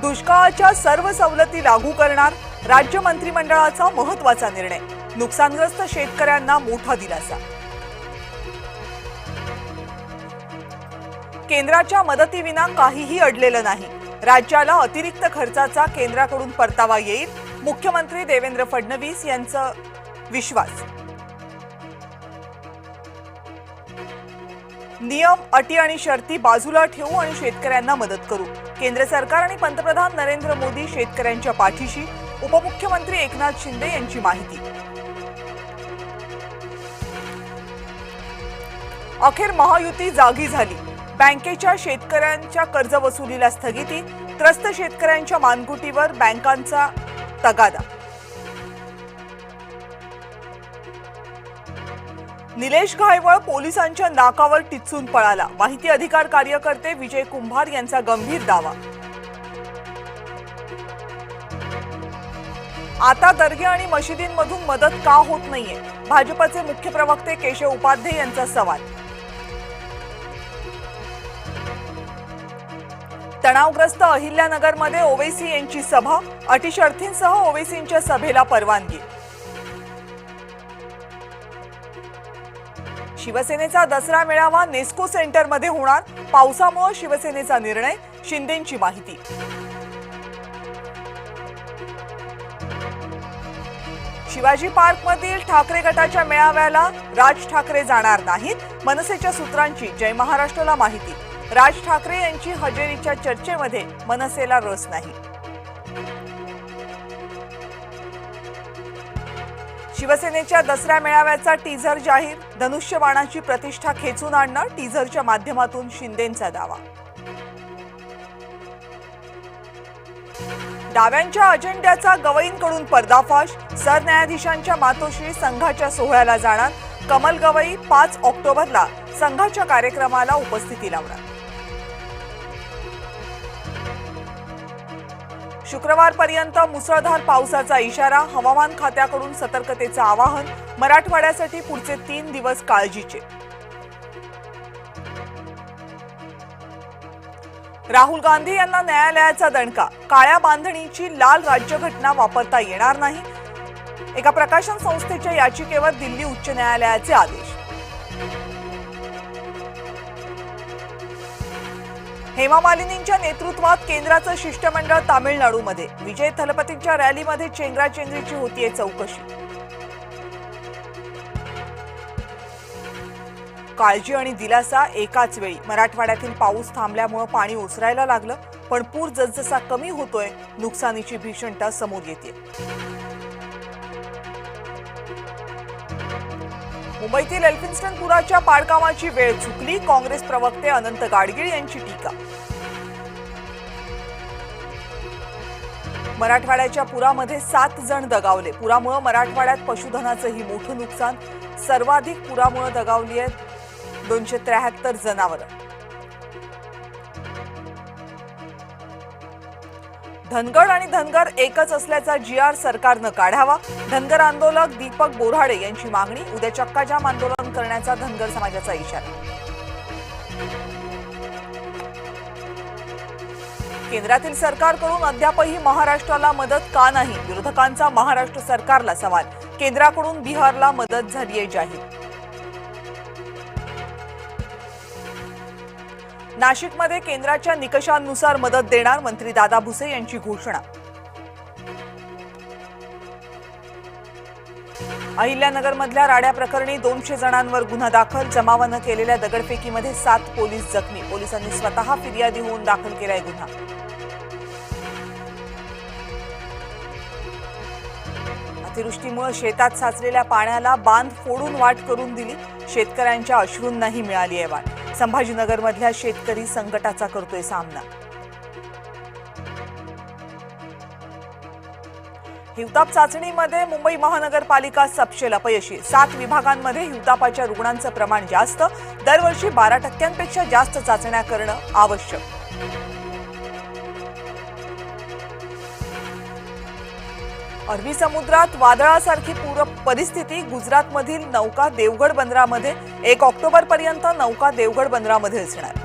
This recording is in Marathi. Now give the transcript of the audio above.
दुष्काळाच्या सर्व सवलती लागू करणार राज्य मंत्रिमंडळाचा महत्त्वाचा निर्णय। नुकसानग्रस्त शेतकऱ्यांना मोठा दिलासा। केंद्राच्या मदतीविना काहीही अडलेलं नाही। राज्याला अतिरिक्त खर्चाचा केंद्राकडून परतावा येईल, मुख्यमंत्री देवेंद्र फडणवीस यांचा विश्वास। नियम, अटी आणि शर्ती बाजूला ठेवू आणि शेतकऱ्यांना मदत करू। केंद्र सरकार आणि पंतप्रधान नरेंद्र मोदी शेतकऱ्यांच्या पाठीशी, उपमुख्यमंत्री एकनाथ शिंदे यांची माहिती। अखेर महायुती जागी झाली। बँकेच्या शेतकऱ्यांच्या कर्जवसुलीला स्थगिती, त्रस्त शेतकऱ्यांच्या मानगुटीवर बँकांचा तगादा। निलेश घायवळ पोलिसांच्या नाकावर टिच्चून पळाला, माहिती अधिकार कार्यकर्ते विजय कुंभार यांचा गंभीर दावा। आता दर्गे आणि मशिदींमधून मदत का होत नाहीये, भाजपचे मुख्य प्रवक्ते केशव उपाध्ये यांचा सवाल। तणावग्रस्त अहिल्यानगरमध्ये ओवेसी यांची सभा, अटी शर्थींसह ओवेसींच्या सभेला परवानगी। शिवसेनेचा दसरा मेळावा नेस्को सेंटरमध्ये होणार, पावसामुळे शिवसेनेचा निर्णय, शिंदेंची माहिती। शिवाजी पार्कमधील ठाकरे गटाच्या मेळाव्याला राज ठाकरे जाणार नाहीत, मनसेच्या सूत्रांची जय महाराष्ट्राला माहिती। राज ठाकरे यांची हजेरीच्या चर्चेमध्ये मनसेला रस नाही। शिवसेनेच्या दसरा मेळाव्याचा टीझर जाहीर, धनुष्यबाणाची प्रतिष्ठा खेचून आणणार, टीझरच्या माध्यमातून शिंदेंचा दावा। डाव्यांच्या अजेंड्याचा गवईंकडून पर्दाफाश, सरन्यायाधीशांच्या मातोश्री संघाच्या सोहळ्याला जाणार, कमल गवई 5 ऑक्टोबरला संघाच्या कार्यक्रमाला उपस्थिती लावणार। शुक्रवारपर्यंत मुसळधार पावसाचा इशारा, हवामान खात्याकडून सतर्कतेचं आवाहन, मराठवाड्यासाठी पुढचे 3 दिवस काळजीचे। राहुल गांधी यांना न्यायालयाचा दणका, काळ्या बांधणीची लाल राज्यघटना वापरता येणार नाही, एका प्रकाशन संस्थेच्या याचिकेवर दिल्ली उच्च न्यायालयाचे आदेश। हेमा मालिनींच्या नेतृत्वात केंद्राचं शिष्टमंडळ तामिळनाडूमध्ये, विजय थलपतींच्या रॅलीमध्ये चेंगराचेंगरीची होतीये चौकशी। काळजी आणि दिलासा एकाच वेळी, मराठवाड्यातील पाऊस थांबल्यामुळे पाणी ओसरायला लागलं, पण पूर जसजसा कमी होतोय नुकसानीची भीषणता समोर येते। मुंबईतील एल्फिन्स्टन पुराच्या पाडकामाची वेळ चुकली, काँग्रेस प्रवक्ते अनंत गाडगीळ यांची टीका। मराठवाड्याच्या पुरामध्ये 7 जण दगावले, पुरामुळे मराठवाड्यात पशुधनाचंही मोठं नुकसान, सर्वाधिक पुरामुळे दगावली आहेत 273 जनावरं। धनगड आणि धनगर एकच असल्याचा GR सरकारनं काढावा, धनगर आंदोलक दीपक बोराडे यांची मागणी, उद्या चक्काजाम आंदोलन करण्याचा धनगर समाजाचा इशारा। केंद्रातील सरकारकडून अद्यापही महाराष्ट्राला मदत का नाही, विरोधकांचा महाराष्ट्र सरकारला सवाल, केंद्राकडून बिहारला मदत झालीये जाहीर। नाशिकमध्ये केंद्राच्या निकषांनुसार मदत देणार, मंत्री दादा भुसे यांची घोषणा। अहिल्यानगरमधल्या राड्या प्रकरणी 200 जणांवर गुन्हा दाखल, जमावानं केलेल्या दगडफेकीमध्ये 7 पोलीस जखमी, पोलिसांनी स्वतः फिर्यादी होऊन दाखल केलाय गुन्हा। अतिवृष्टीमुळे शेतात साचलेल्या पाण्याला बांध फोडून वाट करून दिली, शेतकऱ्यांच्या अश्रूंनाही मिळाली आहे वाट, संभाजीनगरमधल्या शेतकरी संकटाचा करतोय सामना। हिवताप चाचणीमध्ये मुंबई महानगरपालिका सपशेल अपयशी, 7 विभागांमध्ये हिवतापाच्या रुग्णांचं प्रमाण जास्त, दरवर्षी 12% जास्त चाचण्या करणं आवश्यक। अरबी समुद्रात वादळासारखी पूर परिस्थिती, गुजरातमधील नौका देवगड बंदरामध्ये 1 ऑक्टोबरपर्यंत नौका देवगड बंदरामध्ये असणार।